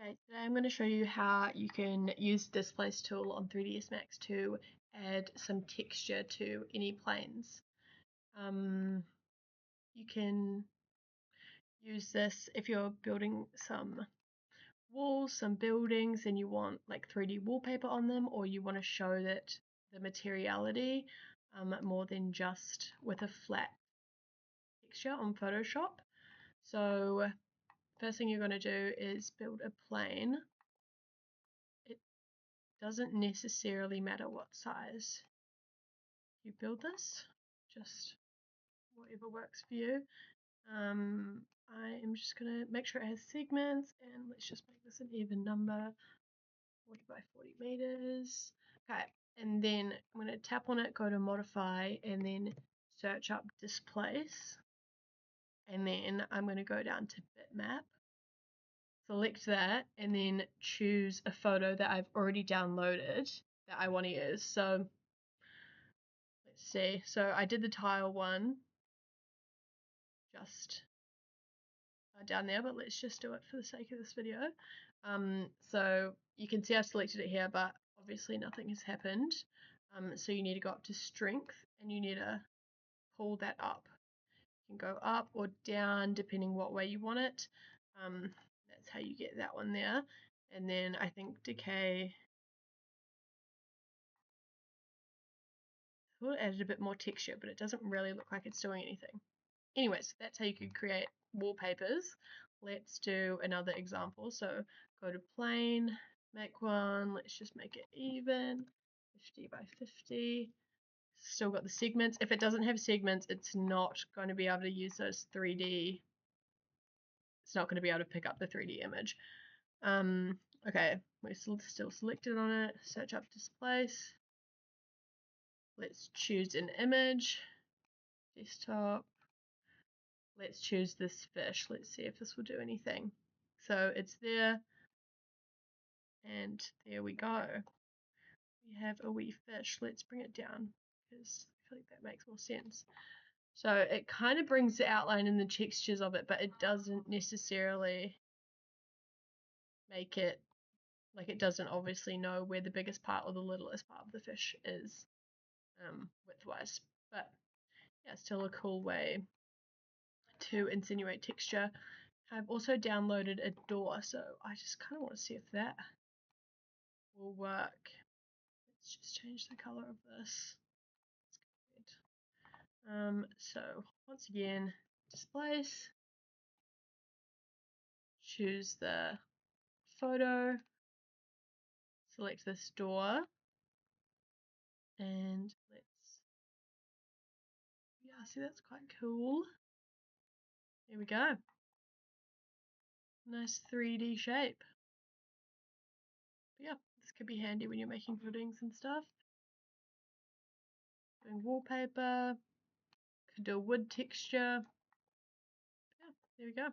Okay, today I'm going to show you how you can use displace tool on 3ds Max to add some texture to any planes. You can use this if you're building some walls, some buildings, and you want like 3D wallpaper on them, or you want to show that the materiality more than just with a flat texture on Photoshop. So first thing you're going to do is build a plane. It doesn't necessarily matter what size you build this, just whatever works for you. I am just going to make sure it has segments, and let's just make this an even number, 40 by 40 meters. Okay, and then I'm going to tap on it, go to modify, and then search up displace, and then I'm going to go down to bitmap, select that, and then choose a photo that I've already downloaded that I want to use. So let's see, so I did the tile one just down there, but let's just do it for the sake of this video. So you can see I selected it here, but obviously nothing has happened. So you need to go up to strength, and you need to pull that up. You can go up or down depending what way you want it. That's how you get that one there. And then I think decay, I thought it added a bit more texture, but it doesn't really look like it's doing anything. Anyways, that's how you can create wallpapers. Let's do another example. So go to plane, make one. Let's just make it even, 50 by 50. Still got the segments. If it doesn't have segments, it's not going to be able to use those 3D. It's not going to be able to pick up the 3D image. Okay, we're still selected on it. Search up displace. Let's choose an image. Desktop. Let's choose this fish. Let's see if this will do anything. So it's there, and there we go. We have a wee fish. Let's bring it down because I feel like that makes more sense. So it kind of brings the outline and the textures of it, but it doesn't necessarily make it, like, it doesn't obviously know where the biggest part or the littlest part of the fish is widthwise. But yeah, still a cool way to insinuate texture. I've also downloaded a door, so I just kind of want to see if that will work. Let's just change the color of this. So once again, displace, choose the photo, select this door, and yeah, see, that's quite cool. There we go. Nice 3D shape. But yeah, this could be handy when you're making puddings and stuff. Doing wallpaper, could do a wood texture. Yeah, there we go.